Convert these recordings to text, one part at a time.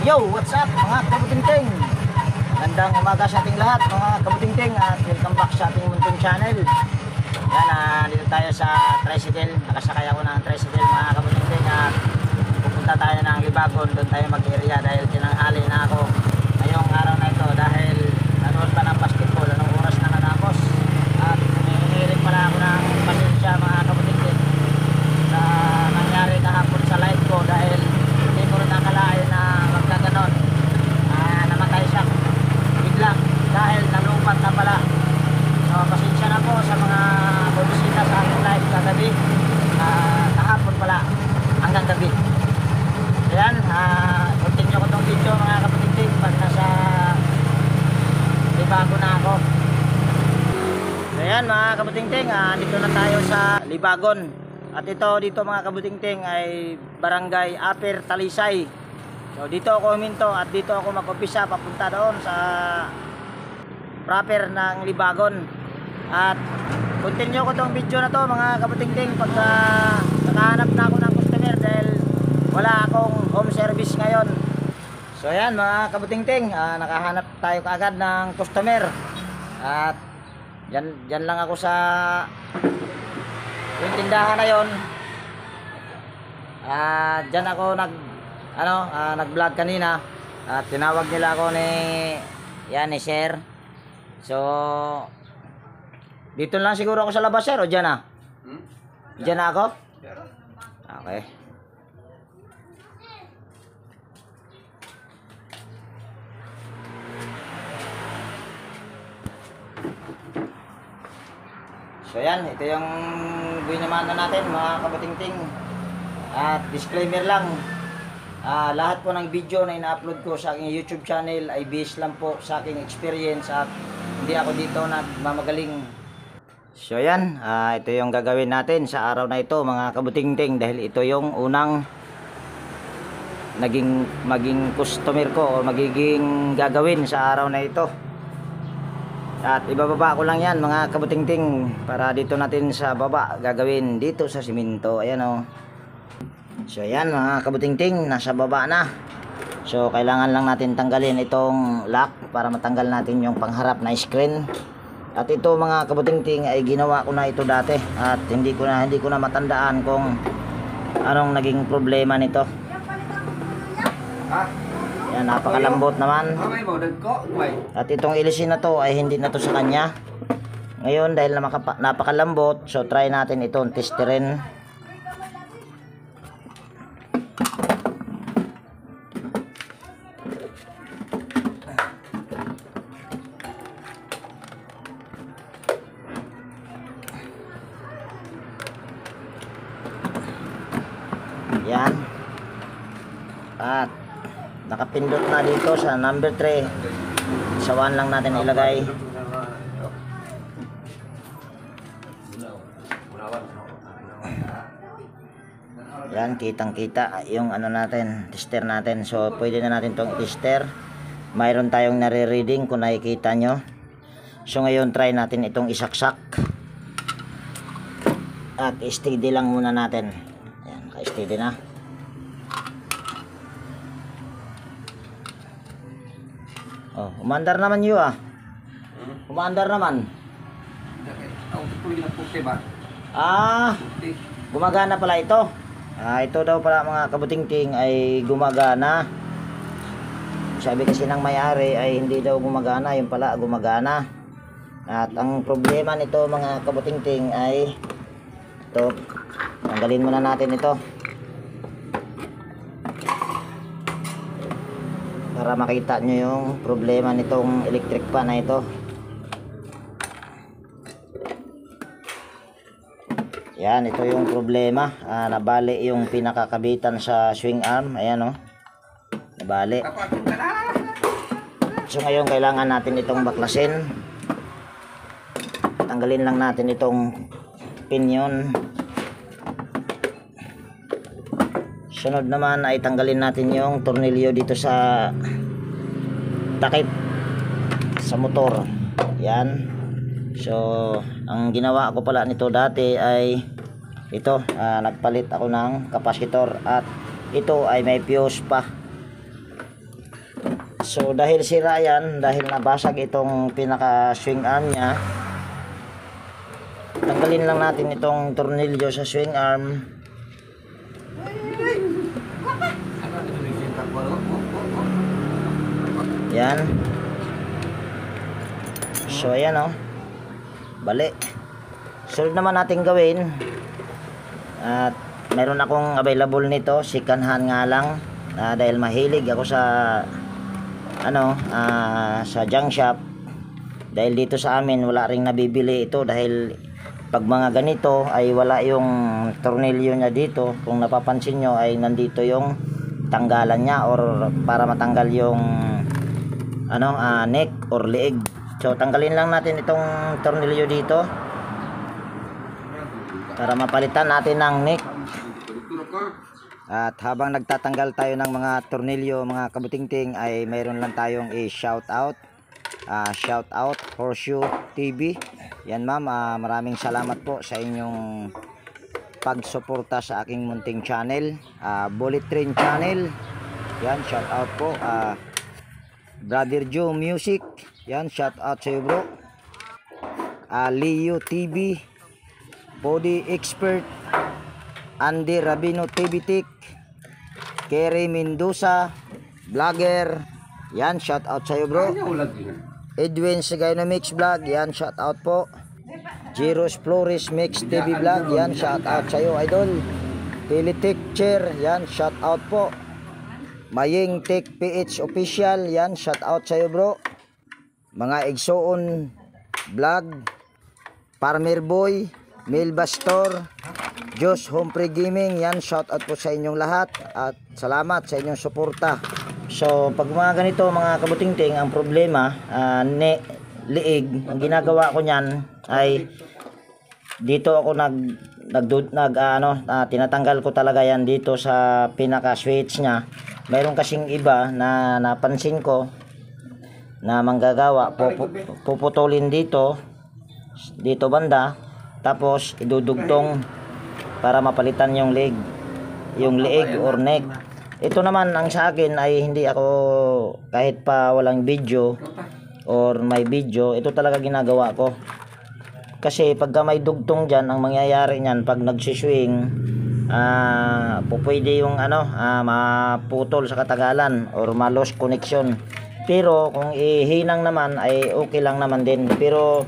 Yo, what's up mga kabutingting? Magandang umaga sa ating lahat mga kabutingting at welcome back sa ating Muntong Channel. Yan, dito tayo sa tricycle. Nakasakay ako ng tricycle mga kabutingting at pupunta tayo ng Libagon. Doon tayo mag-area dahil tinanghali na ako ngayong araw na ito dahil nanood pa ng basketball. Anong oras na natapos? At hinihiling pala ako ng pasensya mga kabutingting sa nangyari kahapon sa live ko dahil hindi ko rin nakalain na magkaganon. Namatay siya biglang dahil nalupat na pala. So pasensya na po sa mga bumisita sa aking live kagabi, kahapon pala hanggang gabi. Ayan, continue ko itong video mga kapatingting pag nasa Libagon na ako. So ayan mga kapatingting, dito na tayo sa Libagon. At ito dito mga kabutingting ay Barangay Aper Talisay. So dito ako huminto at dito ako mag-umpisa papunta doon sa proper ng Libagon. At continue ko tong video na to mga kabutingting pagka nakahanap na ako ng customer dahil wala akong home service ngayon. So ayan mga kabutingting, nakahanap tayo kaagad ng customer. At dyan lang ako sa yung tindahan na yon. Diyan ako nag-vlog kanina at tinawag nila ako ni Sir. So dito lang siguro ako sa labas, Sir, o diyan na? Diyan na ako? Okay. So yan, ito yung binamana natin mga kabatingting. At disclaimer lang, lahat po ng video na ina-upload ko sa aking YouTube channel ay based lang po sa aking experience at hindi ako dito nagmamagaling. So yan, ito yung gagawin natin sa araw na ito mga kabatingting dahil ito yung unang maging customer ko o magiging gagawin sa araw na ito. At ibababa ko lang yan mga kabutingting para dito natin sa baba gagawin dito sa simento. Ayan o. So ayan mga kabutingting, nasa baba na. So kailangan lang natin tanggalin itong lock para matanggal natin yung pangharap na screen. At ito mga kabutingting ay ginawa ko na ito dati at hindi ko na matandaan kung anong naging problema nito. Yan, napakalambot naman. At itong ilisin na to ay hindi na to sa kanya. Ngayon dahil napakalambot, so try natin itong testerin. Yan. At nakapindot na dito sa number 3. Sa 1 lang natin ilagay. Yan, kitang kita yung natin, tester natin. So pwede na natin tong tester. Mayroon tayong nare-reading kung nakikita nyo. So ngayon try natin itong isaksak. At steady lang muna natin. Yan, naka-steady na. Oh, umandar naman yun Umandar naman. Gumagana pala ito. Ito daw pala mga kabutingting ay gumagana. Sabi kasi ng may-ari ay hindi daw gumagana, yung pala gumagana. At ang problema nito mga kabutingting ay ito. Tanggalin muna natin ito. Para makita nyo yung problema nitong electric fan na ito. Yan, ito yung problema. Nabali yung pinakakabitan sa swing arm. Ayan o. Nabali. So ngayon kailangan natin itong baklasin. Tanggalin lang natin itong pinion. Sunod naman ay tanggalin natin yung tornilyo dito sa takip sa motor. Yan. So ang ginawa ko pala nito dati ay ito, nagpalit ako ng kapasitor at ito ay may fuse pa. So dahil sira yan, dahil nabasag itong pinaka swing arm niya, tanggalin lang natin itong tornilyo sa swing arm. Yan. So ayan o, bali. Sunod naman natin gawin, at meron akong available nito, second hand nga lang, dahil mahilig ako sa sa junk shop. Dahil dito sa amin wala ring nabibili ito, dahil pag mga ganito ay wala yung tornilyo niya dito. Kung napapansin nyo ay nandito yung tanggalan niya, or para matanggal yung neck or leeg. So tanggalin lang natin itong tornilyo dito para mapalitan natin ng neck. At habang nagtatanggal tayo ng mga tornilyo, mga kabutingting, ay mayroon lang tayong i-shout out. Shout out Horseshoe TV. Yan ma'am, maraming salamat po sa inyong pagsuporta sa aking munting channel, Bullet Train Channel. Yan, shout out po. Brother Joe Music, yan, shout out sa iyo bro. Leo TV, Body Expert, Andy Rabino TV Tik, Kerry Mendoza Vlogger, yan, shout out sa iyo bro. Edwin Sigayno Mix Vlog, yan, shout out po. Jiros Flores Mix TV Vlog, yan, shout out sa iyo idol. Pilitik Chair, yan, shout out po. Maying Tech PH Official, yan, shout out sa iyo bro. Mga Igsoon Vlog, Farmer Boy, Mil Bastor, Josh Humphrey Gaming, yan, shout out po sa inyong lahat at salamat sa inyong suporta. So pag mga ganito mga kabutingting, ang problema liig, ang ginagawa ko niyan ay dito ako tinatanggal ko talaga yan dito sa pinaka switch nya. Mayroon kasing iba na napansin ko na manggagawa, puputulin dito banda, tapos idudugtong para mapalitan yung leeg or neck. Ito naman ang sa akin ay hindi ako, kahit pa walang video or may video, ito talaga ginagawa ko. Kasi pagka may dugtong dyan, ang mangyayari nyan pag nagsiswing, pwede yung maputol sa katagalan or ma-lost connection. Pero kung ihinang naman ay okay lang naman din. Pero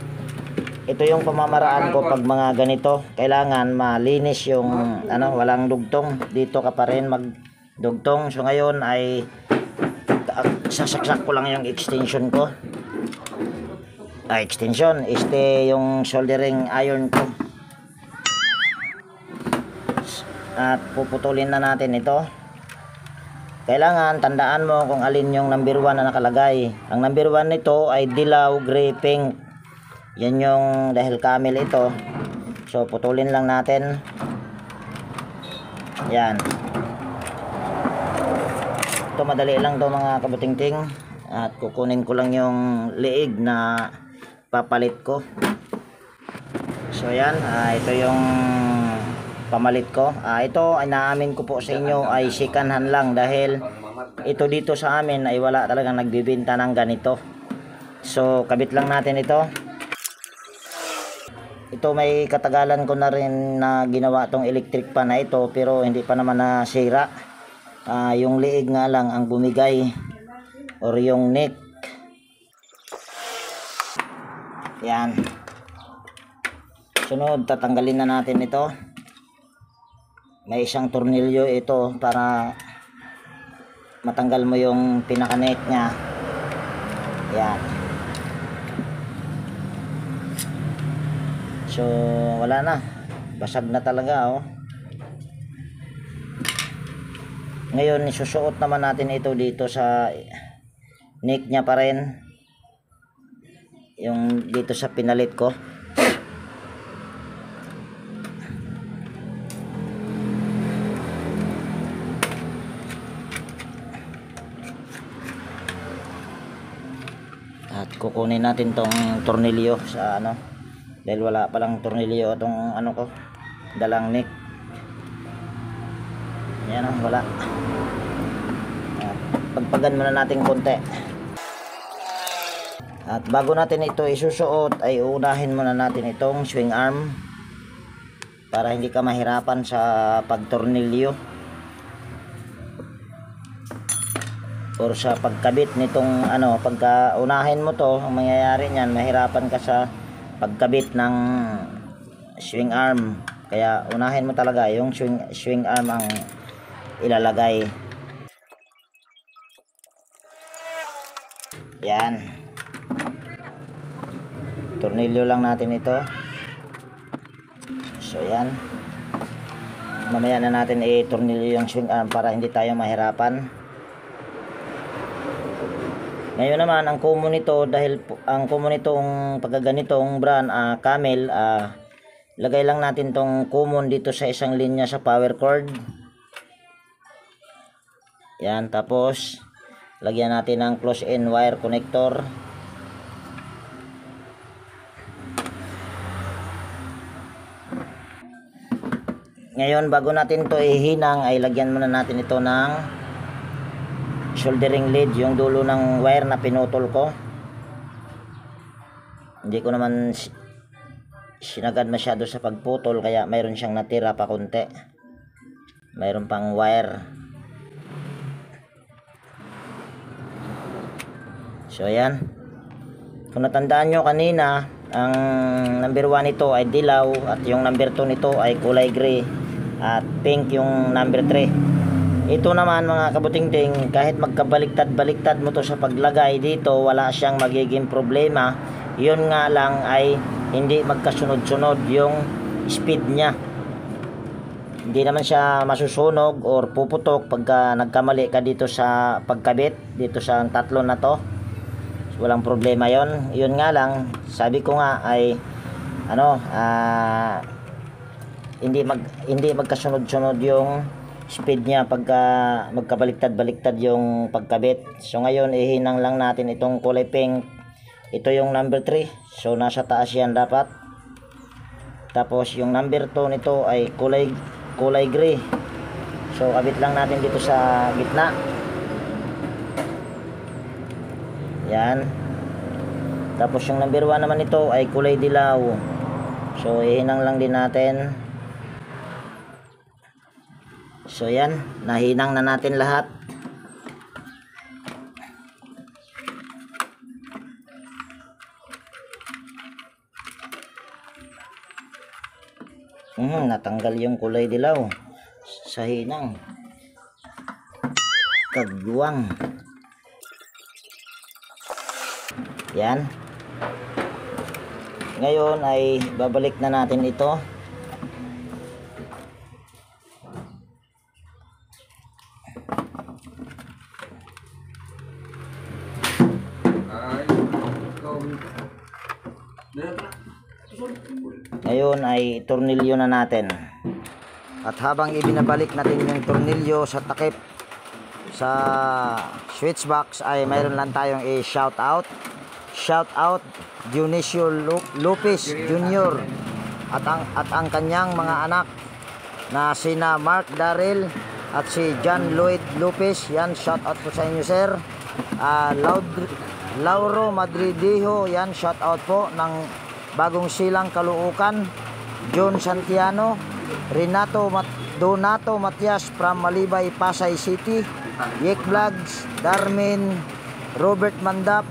ito yung pamamaraan ko pag mga ganito, kailangan malinis yung walang dugtong. Dito ka pa rin magdugtong. So ngayon ay sasaksak ko lang yung extension ko. Extension yung soldering iron ko. At puputulin na natin ito. Kailangan tandaan mo kung alin yung number 1 na nakalagay. Ang number 1 nito ay dilaw, gray, pink. Yan yung dahil camel ito. So putulin lang natin. Yan. Ito madali lang to mga kabutingting. At kukunin ko lang yung leeg na papalit ko. So yan, ito yung pamalit ko. Ito ay naamin ko po sa inyo ay second hand lang, dahil ito dito sa amin ay wala talagang nagbibenta ng ganito. So kabit lang natin ito. Ito may katagalan ko na rin na ginawa tong electric pan na ito, pero hindi pa naman nasira. Yung leeg nga lang ang bumigay, or yung neck. Yan. Sunod, tatanggalin na natin ito. May isang tornilyo ito para matanggal mo yung pinaka-neck nya. Yan. So wala na, basag na talaga oh. Ngayon isusuot naman natin ito dito sa neck nya pa rin, yung dito sa pinalit ko. At kukunin natin tong tornilyo sa dahil wala palang tornilyo itong ko, dalang neck. Yan wala. At pagpagan muna natin konti. At bago natin ito isusuot ay uunahin muna natin itong swing arm para hindi ka mahirapan sa pagtornilyo or sa pagkabit nitong pagka unahin mo to, ang mangyayari niyan mahirapan ka sa pagkabit ng swing arm. Kaya unahin mo talaga yung swing arm ang ilalagay. Yan. Tornilyo lang natin ito. So yan. Mamaya na natin i-tornilyo yung swing arm para hindi tayo mahirapan. Ngayon naman ang common nito, dahil ang common nitong pagkaganitong brand Camel, lagay lang natin tong common dito sa isang linya sa power cord. Yan, tapos lagyan natin ng close-in wire connector. Ngayon bago natin to ihinang ay lagyan muna natin ito ng soldering lead, yung dulo ng wire na pinutol ko. Hindi ko naman sinagad masyado sa pagputol kaya mayroon siyang natira pa konti. Mayroon pang wire. So ayan. Kung natandaan nyo kanina, ang number 1 nito ay dilaw at yung number 2 nito ay kulay gray at pink yung number 3. Ito naman mga kabutingting, kahit magkabaliktad-baliktad mo to sa paglagay dito, wala siyang magiging problema. Yun nga lang ay hindi magkasunod-sunod yung speed niya. Hindi naman siya masusunog or puputok pagka nagkamali ka dito sa pagkabit dito sa tatlo na to. Walang problema yon. Yun nga lang, sabi ko nga ay hindi magkasunod-sunod yung speed niya pagka magkabaliktad-baliktad yung pagkabit. So ngayon ihinang lang natin itong kulay pink. Ito yung number 3. So nasa taas yan dapat. Tapos yung number 2 nito ay kulay gray. So kabit lang natin dito sa gitna. Yan. Tapos yung number 1 naman ito ay kulay dilaw. So ihinang lang din natin. So yan, nahinang na natin lahat. Natanggal yung kulay dilaw sa hinang. Kagwang. Yan. Ngayon ay babalik na natin ito. Ngayon ay tornilyo na natin. At habang ibinabalik natin yung tornilyo sa takip sa switch box ay mayroon lang tayong i-shout out. Shout out Dionisio Lopez Jr. at ang kanyang mga anak na sina Mark Darrell at si John Lloyd Lopez. Yan, shout out po sa inyo sir. Lauro Madridijo, yan, shout out po ng Bagong Silang Caloocan. John Santiano, Donato Matias from Malibay, Pasay City. Yek Vlogs, Darmin, Robert Mandap,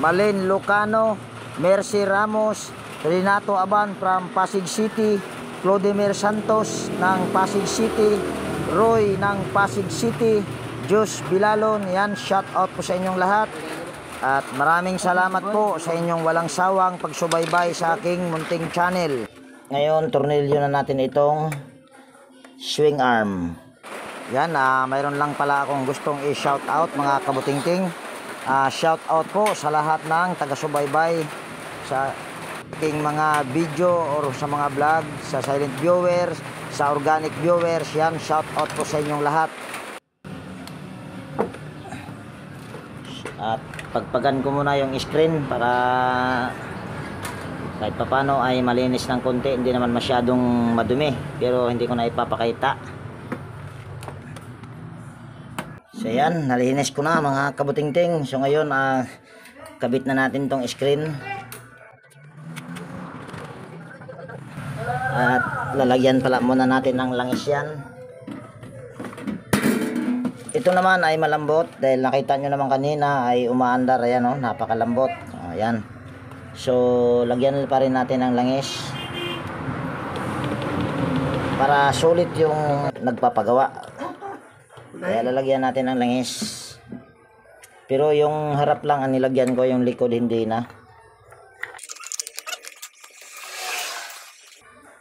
Malen Lucano, Mercy Ramos, Renato Aban from Pasig City, Clodemir Santos ng Pasig City, Roy ng Pasig City, Jus Bilalon. Yan, shout out po sa inyong lahat. At maraming salamat po sa inyong walang sawang pagsubaybay sa aking munting channel. Ngayon, tornilyo na natin itong swing arm. Yan, mayroon lang pala akong gustong i-shout out mga kabutingting. Shout out po sa lahat ng taga-subaybay sa aking mga video or sa mga vlog, sa silent viewers, sa organic viewers. Yan, shout out po sa inyong lahat. At pagpagan ko muna yung screen para kahit papano ay malinis ng konti, hindi naman masyadong madumi pero hindi ko na ipapakita. So yan, nalinis ko na mga kabutingting. So ngayon kabit na natin tong screen. At lalagyan pala muna natin ng langis yan. Ito naman ay malambot dahil nakita nyo naman kanina ay umaandar. Ayan o, napakalambot. Ayan. So lagyan pa rin natin ng langis para sulit yung nagpapagawa. Kaya lalagyan natin ng langis. Pero yung harap lang ang nilagyan ko, yung likod hindi na.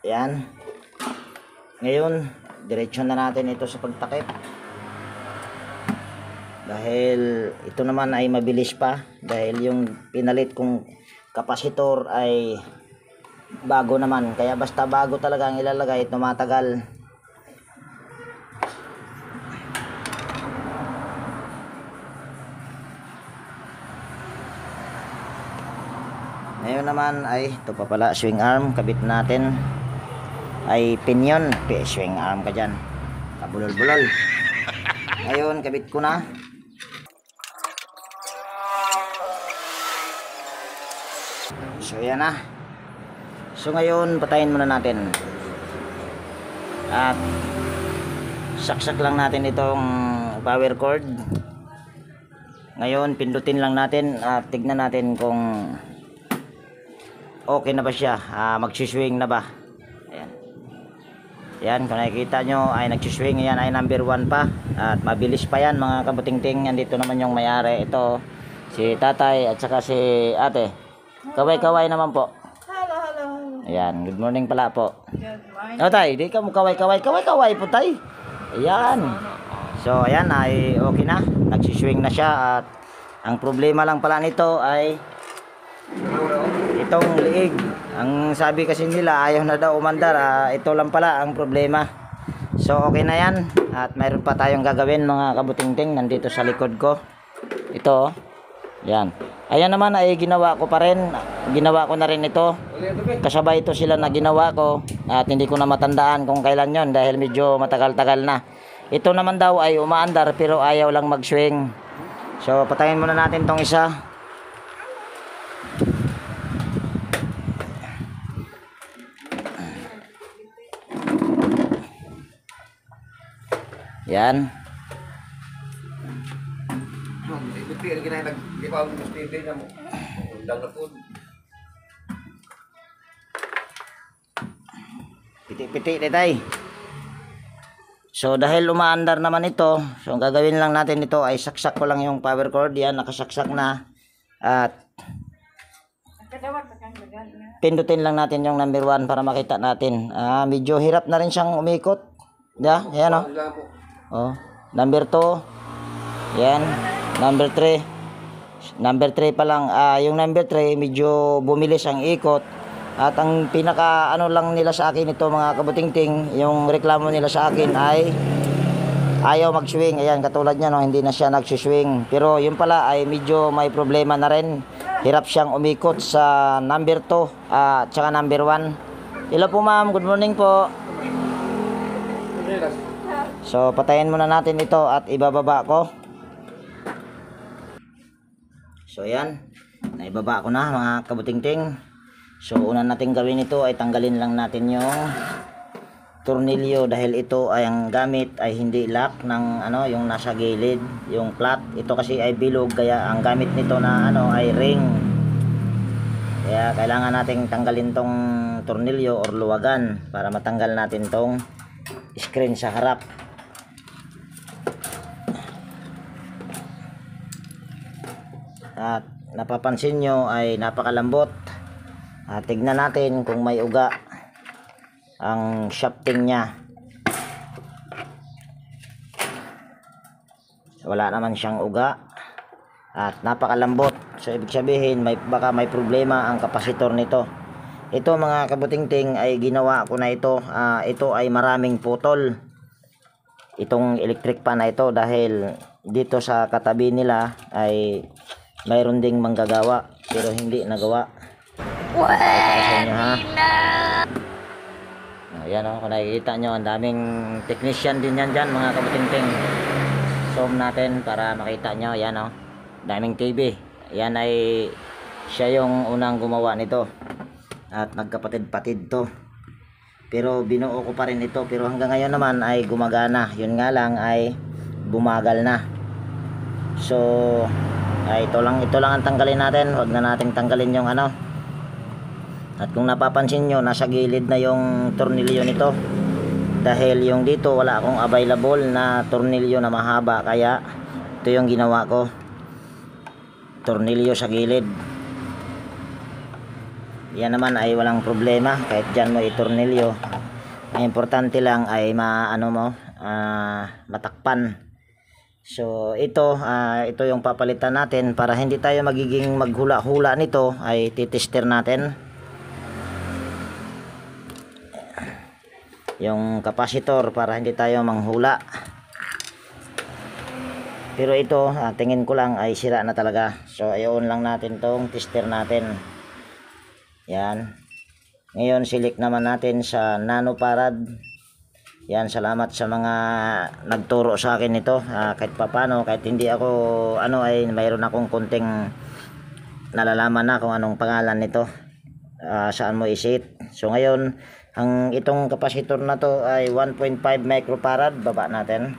Yan. Ngayon, diretsyon na natin ito sa pagtakip. Dahil ito naman ay mabilis pa. Dahil yung pinalit kong kapasitor ay bago naman. Kaya basta bago talaga ang ilalagay, tumatagal. Ngayon naman ay ito pa pala, swing arm, kabit natin ay pinion, swing arm ka dyan, kabulol-bulol. Ngayon kabit ko na. So yan na. So ngayon patayin muna natin at saksak lang natin itong power cord. Ngayon pindutin lang natin at tignan natin kung okay na ba siya, magsiswing na ba. Ayan. Yan, kung nakikita nyo ay nagsiswing. Yan ay number 1 pa at mabilis pa yan mga kabutingting. Nandito naman yung may-ari. Ito si tatay at saka si ate. Kaway-kaway naman po. Hello. Ayan, good morning pala po. Good morning. O tay, di ka mo kaway-kaway. Kaway-kaway po tay. Ayan. So ayan ay okay na. Nagsiswing na siya at ang problema lang pala nito ay itong liig. Ang sabi kasi nila ayaw na daw umandar. Ito lang pala ang problema. So okay na yan. At mayroon pa tayong gagawin mga kabutingting. Nandito sa likod ko. Ito. Yan. Ayan naman ay ginawa ko pa rin. Ginawa ko na rin ito. Kasabay ito sila na ginawa ko. At hindi ko na matandaan kung kailan yon dahil medyo matagal-tagal na. Ito naman daw ay umaandar pero ayaw lang mag-swing. So patayin muna natin tong isa. Yan. Piti-piti tay. So dahil umaandar naman ito, so ang gagawin lang natin ito ay saksak ko lang yung power cord. Yan, nakasaksak na. At pindutin lang natin yung number 1 para makita natin. Medyo hirap na rin siyang umikot. Yeah, yan o. Oh, number 2. Yan, number 3. Number 3 pa lang. Yung number 3 medyo bumilis ang ikot. At ang pinaka ano lang nila sa akin ito mga kabutingting, yung reklamo nila sa akin ay ayaw mag-swing. Ayan, katulad niya no, hindi na siya nag-swing. Pero yun pala ay medyo may problema na rin. Hirap siyang umikot sa number 2 at saka number 1. Hello po ma'am, good morning po. So patayin muna natin ito at ibababa ko. So yan, naibaba ko na mga kabutingting. So una natin gawin ito ay tanggalin lang natin yung tornilyo dahil ito ay ang gamit ay hindi lock ng ano, yung nasa gilid, yung flat. Ito kasi ay bilog kaya ang gamit nito na ano ay ring. Kaya kailangan nating tanggalin tong tornilyo or luwagan para matanggal natin tong screen sa harap. At napapansin nyo ay napakalambot. Tignan natin kung may uga ang shafting nya. Wala naman siyang uga at napakalambot. So ibig sabihin baka may problema ang kapasitor nito. Ito mga kabutingting ay ginawa ko na ito. Ito ay maraming putol. Itong electric pan na ito dahil dito sa katabi nila ay mayroon ding manggagawa pero hindi nagawa. Ayan o, kung nakikita nyo ang daming technician din yan dyan mga kabutingting. Zoom natin para makita nyo. Ayan o, daming TV. Yan ay siya yung unang gumawa nito. At nagkapatid-patid to. Pero binuo ko pa rin ito. Pero hanggang ngayon naman ay gumagana. Yun nga lang ay bumagal na. So ay ito lang ang tanggalin natin. Huwag na nating tanggalin yung ano. At kung napapansin nyo, nasa gilid na yung tornilyo nito. Dahil yung dito wala akong available na tornilyo na mahaba. Kaya ito yung ginawa ko. Tornilyo sa gilid. Yan naman ay walang problema kahit dyan mo itornilyo. Ang importante lang ay matakpan. So ito yung papalitan natin para hindi tayo magiging maghula-hula nito. Ay titester natin yung kapasitor para hindi tayo manghula. Pero ito tingin ko lang ay sira na talaga. So i-on lang natin tong tester natin. Yan. Ngayon select naman natin sa nanofarad. Yan, salamat sa mga nagturo sa akin nito. Kahit papano, kahit hindi ako ay mayroon akong konting nalalaman na kung anong pangalan nito. Saan mo isit. So ngayon, itong kapasitor na to ay 1.5 microfarad. Baba natin.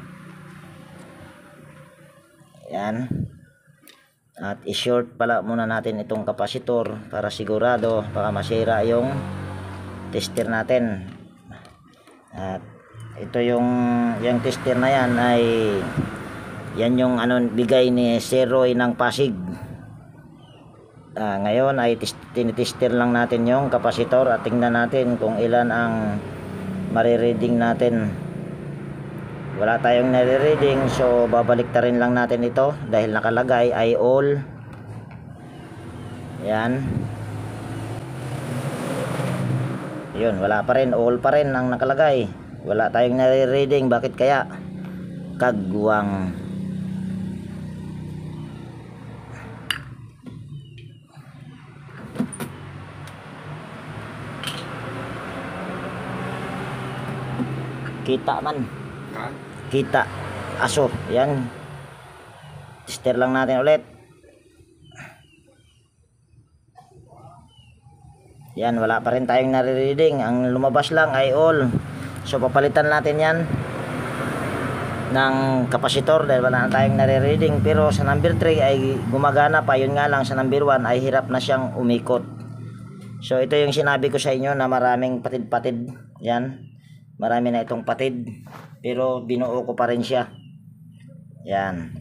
Yan. At i-short pala muna natin itong kapasitor para sigurado baka masira yung tester natin. At ito yung tester na yan ay yan yung bigay ni Seroy ng Pasig. Ngayon ay tinitester lang natin yung kapasitor at tingnan natin kung ilan ang marireading natin. Wala tayong nare-reading, so babalik ta rin lang natin ito dahil nakalagay ay all. Yan. Yun, wala pa rin, all pa rin ang nakalagay. Wala tayong nare-reading, bakit kaya? Kagwang. Kita man. Kita aso. Yan, tester lang natin ulit. Yan, wala pa rin tayong nare-reading. Ang lumabas lang ay all. So papalitan natin yan ng kapasitor dahil wala na tayong nare-reading. Pero sa number 3 ay gumagana pa. Yun nga lang, sa number 1 ay hirap na siyang umikot. So ito yung sinabi ko sa inyo na maraming patid-patid. Yan, marami na itong patid. Pero binuo ko pa rin siya. Yan.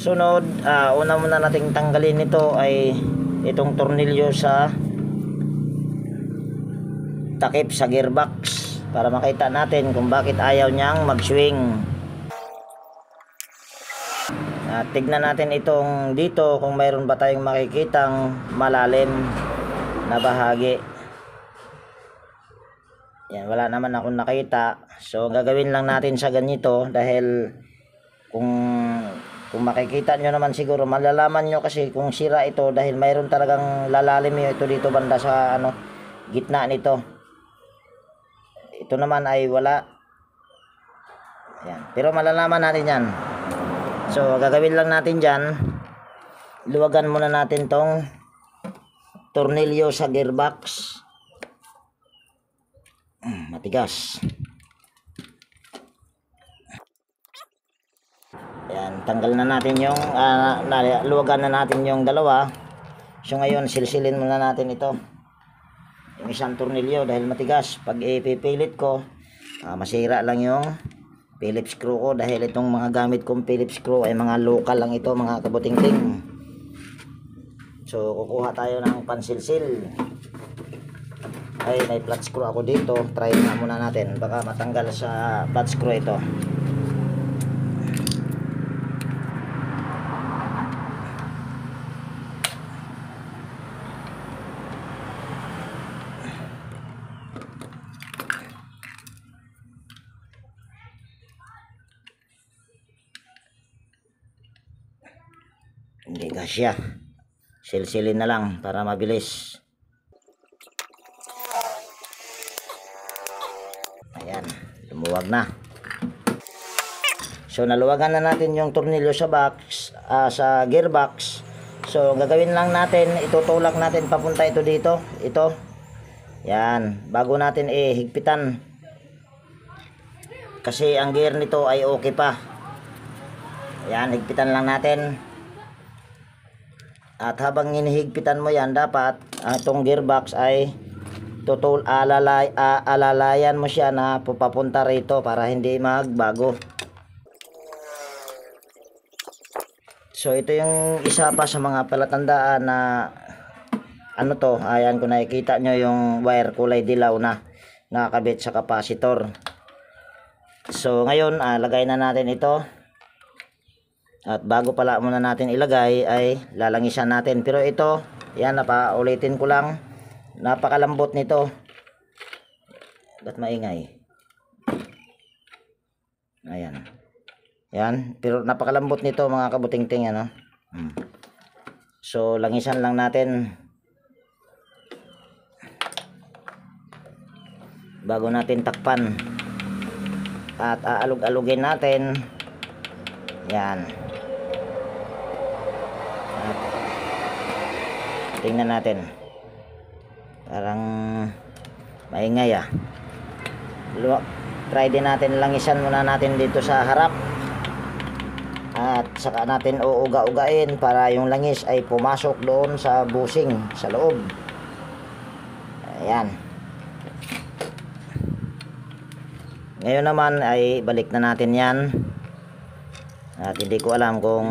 Sunod, una muna nating tanggalin nito ay itong tornilyo sa takip sa gearbox para makita natin kung bakit ayaw niyang mag-swing. Tignan natin itong dito kung mayroon ba tayong makikitang malalim na bahagi. Yan, wala naman akong nakita. So gagawin lang natin sa ganito dahil kung makikita nyo naman siguro malalaman nyo kasi kung sira ito dahil mayroon talagang lalalim yun ito dito banda sa gitna nito. Ito naman ay wala. Yan. Pero malalaman natin yan. So gagawin lang natin dyan, luwagan muna natin tong tornilyo sa gearbox. Matigas. Yan, tanggal na natin yung luwagan na natin yung dalawa. So ngayon silsilin muna natin ito, yung isang tornilyo dahil matigas. Pag ipipilit ko masira lang yung Phillips screw ko dahil itong mga gamit kong Phillips screw ay mga local lang ito, mga kabuting-ting. So kukuha tayo ng pansilsil. Ay, may flat screw ako dito. Try na muna natin. Baka matanggal sa flat screw ito. Hindi kasya. Silsilin na lang para mabilis. Ayan, lumuwag na. So naluwagan na natin yung tornilyo sa box. sa gearbox. So gagawin lang natin, itutulak natin papunta ito dito, ito. Yan, bago natin higpitan. Kasi ang gear nito ay okay pa. Yan, higpitan lang natin. At habang hinihigpitan mo yan, dapat itong gearbox ay alalayan mo siya na pupapunta rito para hindi magbago. So ito yung isa pa sa mga palatandaan na ano to, ayan kung nakikita nyo yung wire kulay dilaw na nakakabit sa capacitor. So ngayon lagay na natin ito. At bago pala muna natin ilagay ay lalangisan natin. Pero ito, yan, napaulitin ko lang. Napakalambot nito. Ba't maingay? Ayan. Yan, pero napakalambot nito mga kabuting-ting, ano? So, langisan lang natin. Bago natin takpan. At aalog-alugin natin. Yan. Tingnan natin. Parang maingay try din natin, langisan muna natin dito sa harap. At saka natin uuga-ugain para yung langis ay pumasok doon sa busing sa loob. Ayan. Ngayon naman ay balik na natin yan. At hindi ko alam kung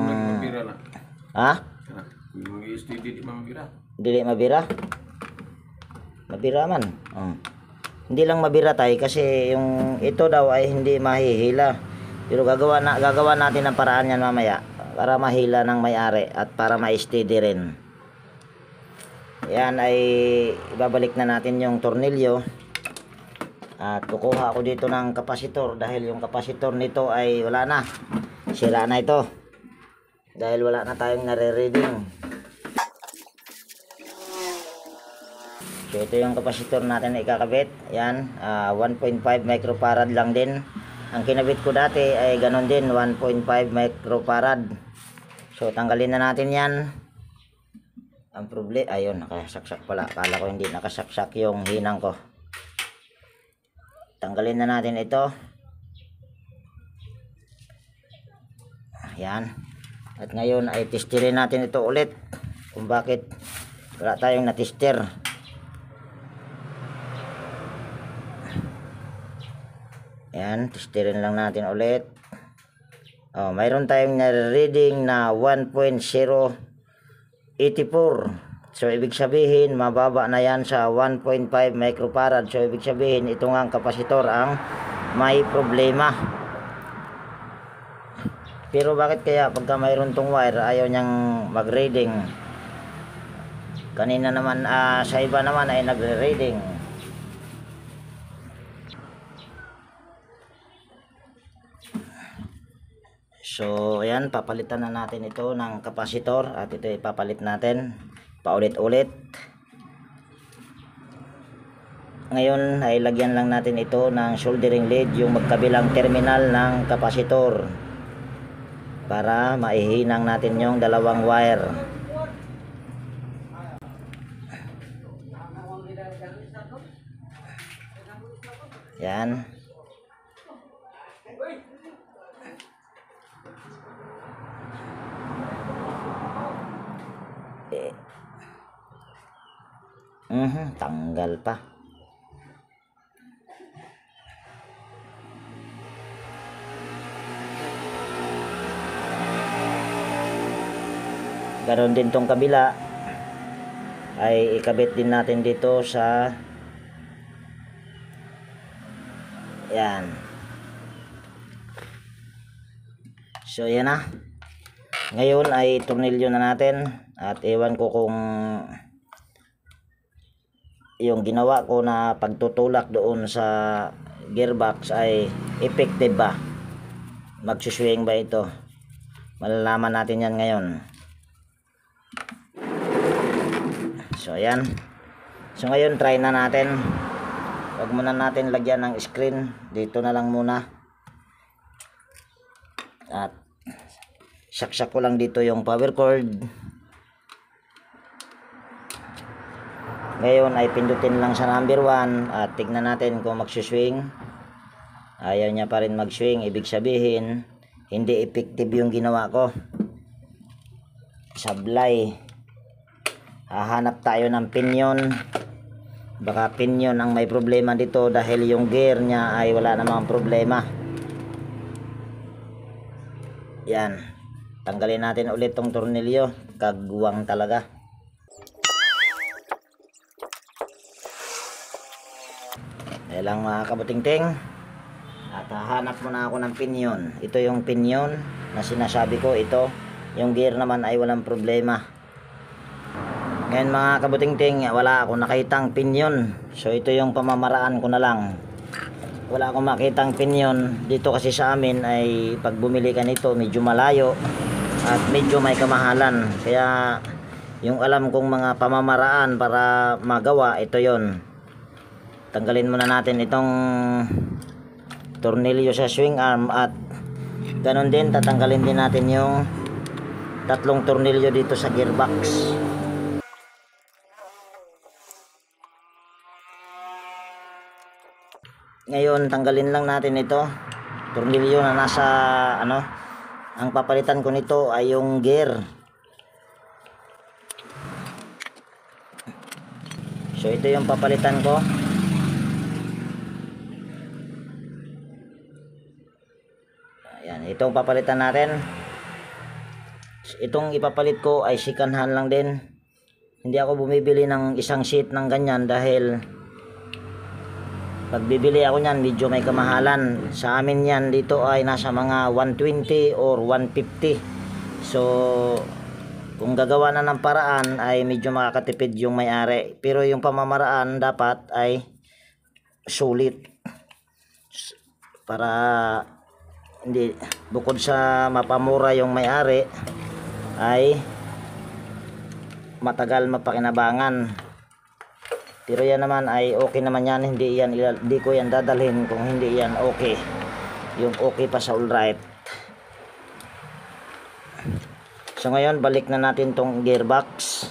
dili mabira. Mabira man. Hindi lang mabira tayo kasi yung ito daw ay hindi mahihila. Pero gagawa natin ng paraan yan mamaya para mahila ng may-ari at para ma-steady rin. Yan ay ibabalik na natin yung tornilyo. At kukuha ako dito ng kapasitor dahil yung kapasitor nito ay wala na. Sira na ito. Dahil wala na tayong nare-reading. So ito yung kapasitor natin na ikakabit. Yan, 1.5 microfarad lang din. Ang kinabit ko dati ay ganon din, 1.5 microfarad. So tanggalin na natin yan. Ang problema, ayun, nakasaksak pala. Akala ko hindi nakasaksak yung hinang ko. Tanggalin na natin ito. Yan. At ngayon ay testerin natin ito ulit. Kung bakit wala tayong natester. Yan, testerin lang natin ulit. Mayroon tayong na-reading na 1.084. So ibig sabihin mababa na yan sa 1.5 microfarad. So ibig sabihin ito nga ang kapasitor ang may problema. Pero bakit kaya pagka mayroon tong wire ayaw niyang mag-reading? Kanina naman sa iba naman ay nagre-reading. So ayan, papalitan na natin ito ng kapasitor at ito ipapalit natin paulit-ulit. Ngayon ay lagyan lang natin ito ng soldering lead, yung magkabilang terminal ng kapasitor, para maihinang natin yung dalawang wire. Yan. Tanggal pa. Ganon din tong kabila ay ikabit din natin dito sa yan. So yan na. Ngayon ay tornilyo na natin at ewan ko kung yung ginawa ko na pagtutulak doon sa gearbox ay effective ba, magsuswing ba ito. Malalaman natin yan ngayon. So ayan. So ngayon try na natin. Huwag muna natin lagyan ng screen, dito na lang muna. At saksak ko lang dito yung power cord. Ngayon ay pindutin lang sa number 1 at tignan natin kung magsuswing. Ayaw niya pa rin mag-swing, ibig sabihin hindi effective yung ginawa ko. Sablay. Hahanap tayo ng pinion. Baka pinion ang may problema dito dahil yung gear niya ay wala namang problema. Yan. Tanggalin natin ulit tong tornilyo. Kagwang talaga. Ayan lang mga kabuting-ting. At hahanap muna ako ng pinion. Ito yung pinion na sinasabi ko. Ito. Yung gear naman ay walang problema. Ngayon mga kabuting-ting, wala akong nakitang pinion. So ito yung pamamaraan ko na lang. Wala akong makitang pinion. Dito kasi sa amin ay pag bumili ka nito medyo malayo at medyo may kamahalan. Kaya yung alam kong mga pamamaraan para magawa, ito yon. Tanggalin muna natin itong tornilyo sa swing arm at ganon din tatanggalin din natin yung tatlong tornilyo dito sa gearbox. Ngayon tanggalin lang natin ito tornilyo na nasa ano. Ang papalitan ko nito ay yung gear. So ito yung papalitan ko. Ayan, itong papalitan natin. Itong ipapalit ko ay second hand lang din. Hindi ako bumibili ng isang sheet ng ganyan dahil pag bibili ako niyan medyo may kamahalan. Sa amin yan dito ay nasa mga 120 or 150. So kung gagawa na ng paraan ay medyo makakatipid yung may-ari. Pero yung pamamaraan dapat ay sulit. Para hindi, bukod sa mapamura yung may-ari ay matagal mapakinabangan. Pero yan naman ay okay naman yan. Hindi ko yan dadalhin kung hindi yan okay. Yung okay pa sa alright. So ngayon balik na natin tong gearbox.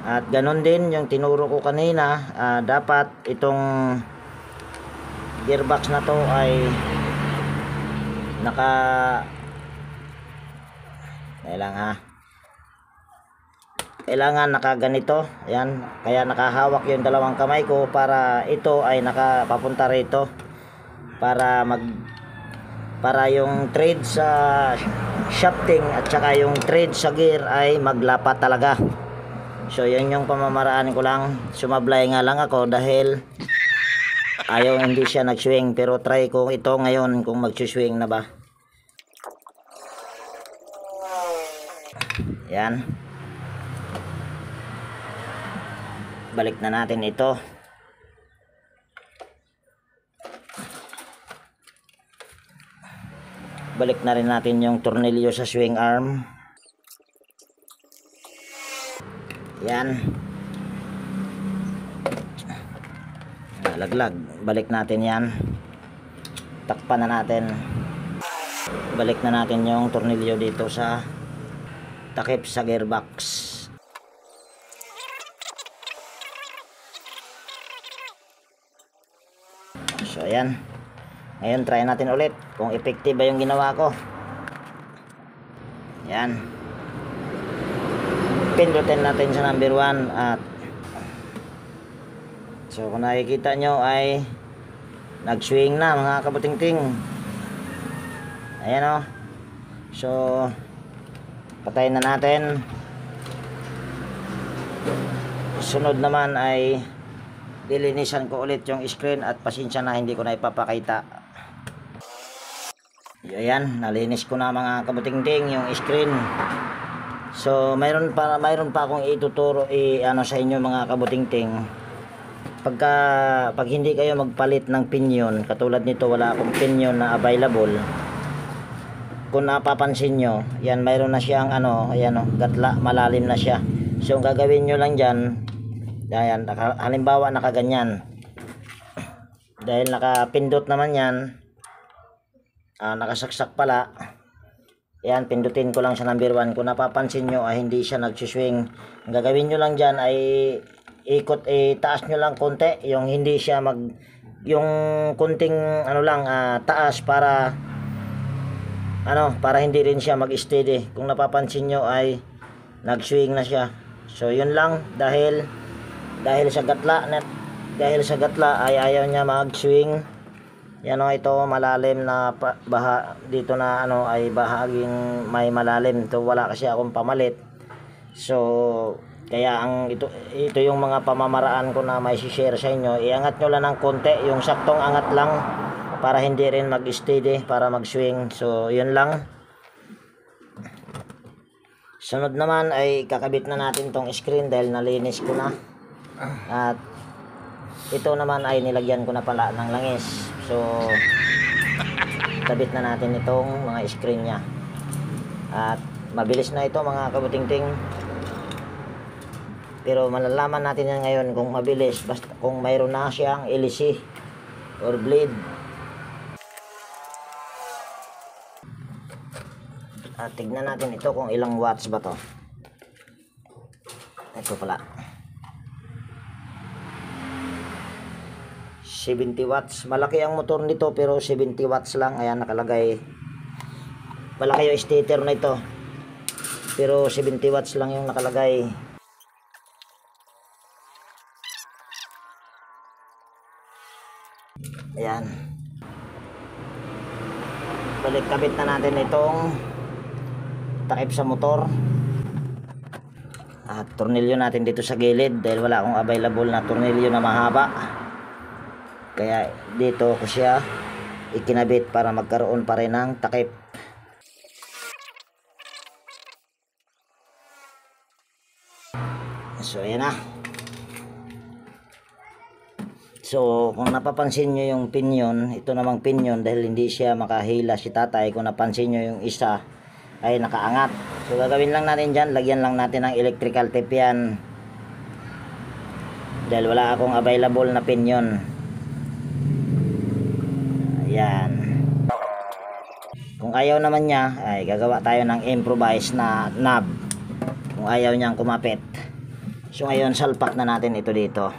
At ganun din yung tinuro ko kanina. Dapat itong gearbox na to ay kailangan nakaganito. Ayan, kaya nakahawak yung dalawang kamay ko para ito ay nakapapunta rito para yung thread sa shafting at saka yung thread sa gear ay maglapat talaga. So yun yung pamamaraan ko lang. Sumablay nga lang ako dahil ayaw, hindi siya nag-swing. Pero try ko ito ngayon kung mag-swing na ba. Yan. Balik na natin ito. Balik na rin natin yung tornilyo sa swing arm. Yan. Laglag. Balik natin yan. Takpan na natin. Balik na natin yung tornilyo dito sa takip sa gearbox. So ayan. Ngayon try natin ulit kung effective ba yung ginawa ko. Yan. Pindutin natin sa number 1 at so kung nakikita nyo ay nag-swing na mga kabuting-ting. Ayan o. So patayin na natin. Sunod naman ay dilinisan ko ulit yung screen at pasensya na hindi ko na ipapakita. Ayan, nalinis ko na mga kabuting-ting yung screen. So mayroon pa akong ituturo sa inyo mga kabuting-ting. Pag hindi kayo magpalit ng pinion, katulad nito wala akong pinion na available. Kung napapansin nyo, yan mayroon na siyang ayan gatla, malalim na siya. So ang gagawin nyo lang dyan, ayan, halimbawa nakaganyan. Dahil nakapindot naman yan, nakasaksak pala, Yan, pindutin ko lang sa number 1. Kung napapansin nyo ay hindi siya nagsuswing. Ang gagawin nyo lang dyan ay ikot, taas nyo lang konti. Yung hindi siya yung kunting ano lang, taas para para hindi rin siya mag-steady. Kung napapansin nyo ay nag-swing na siya. So yun lang, dahil sa gatla ay ayaw niya mag-swing. Yan ito, malalim na baha dito na ay bahaging may malalim. Ito wala kasi akong pamalit. So kaya ito yung mga pamamaraan ko na may share sa inyo. Iangat nyo lang ng konti, yung saktong angat lang para hindi rin mag-steady, para mag-swing. So yun lang. Sunod naman ay kakabit na natin tong screen dahil nalinis ko na. At ito naman ay nilagyan ko na pala ng langis. So kabit na natin itong mga screen nya. At mabilis na ito mga kabutingting. Pero malalaman natin yan ngayon kung mabilis basta kung mayroon na siyang LC or blade. At tignan natin ito kung ilang watts ba to. Ito pala 70 watts. Malaki ang motor nito pero 70 watts lang. Ayan nakalagay. Malaki yung stator na ito. Pero 70 watts lang yung nakalagay. Ayan. Balik kabit na natin itong takip sa motor. At tornilyo natin dito sa gilid dahil wala akong available na tornilyo na mahaba. Kaya dito ko siya ikinabit para magkaroon pa rin ng takip. So ayan na. So kung napapansin nyo yung pinion, ito namang pinion dahil hindi siya makahila si tatay. Kung napansin nyo yung isa ay nakaangat. So gagawin lang natin dyan, lagyan lang natin ng electrical tape yan. Dahil wala akong available na pinion. Ayan. Kung ayaw naman niya ay gagawa tayo ng improvised na knob kung ayaw niyang kumapit. So ngayon salpak na natin ito dito.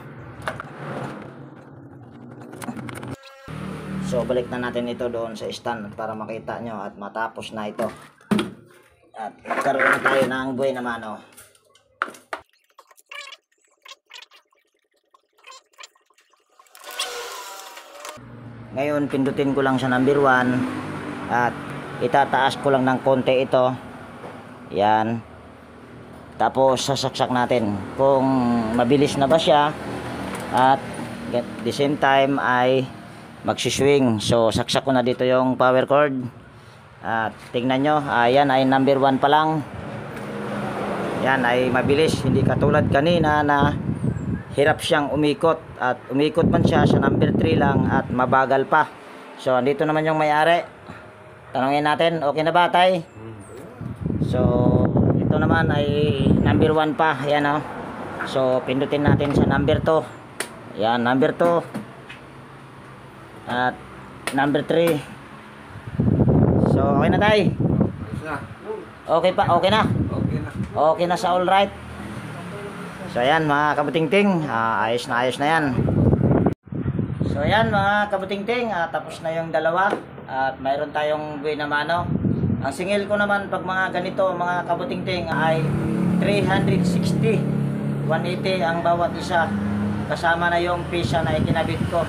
So balik na natin ito doon sa stand para makita nyo at matapos na ito. At magkaroon tayo ng buhay na mano. Ngayon pindutin ko lang sa number 1 at itataas ko lang ng konti ito. Yan. Tapos sasaksak natin kung mabilis na ba siya at at the same time ay magsiswing. So saksak ko na dito yung power cord. At tingnan nyo, ayan ay number 1 pa lang. Yan ay mabilis, hindi katulad kanina na hirap siyang umikot. At umikot man siya sa number 3 lang at mabagal pa. So andito naman yung may-ari. Tanungin natin, okay na ba tay? So ito naman ay number 1 pa. Ayan o. So pindutin natin sa number 2. Ayan, number 2. At number 3. So okay na tay? Okay pa, okay na? Okay na sa all right. So ayan mga kabutingting, ayos na yan. So ayan mga kabutingting, tapos na yung dalawa at mayroon tayong buhay na mano. Ang singil ko naman pag mga ganito mga kabutingting ay 360, 180 ang bawat isa, kasama na yung pisa na ikinabit ko.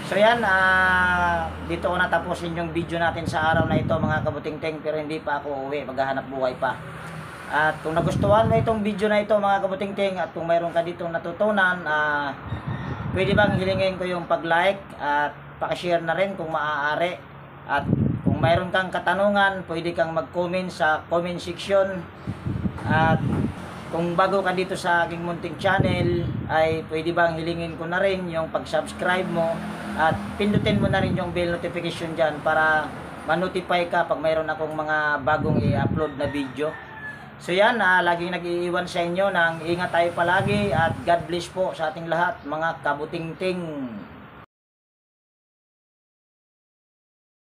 So yan, dito ko natapusin yung video natin sa araw na ito mga kabutingting, pero hindi pa ako uwi, maghahanap buhay pa. At kung nagustuhan mo itong video na ito mga kabutingting at kung mayroon ka ditong natutunan, pwede bang hilingin ko yung pag-like at pakishare na rin kung maaari. At kung mayroon kang katanungan, pwede kang mag-comment sa comment section. At kung bago ka dito sa aking munting channel, ay pwede bang hilingin ko na rin yung pag-subscribe mo at pindutin mo na rin yung bell notification dyan para ma-notify ka pag mayroon akong mga bagong i-upload na video. So yan, laging nag-iiwan sa inyo ng ingat tayo palagi at God bless po sa ating lahat mga kabutingting.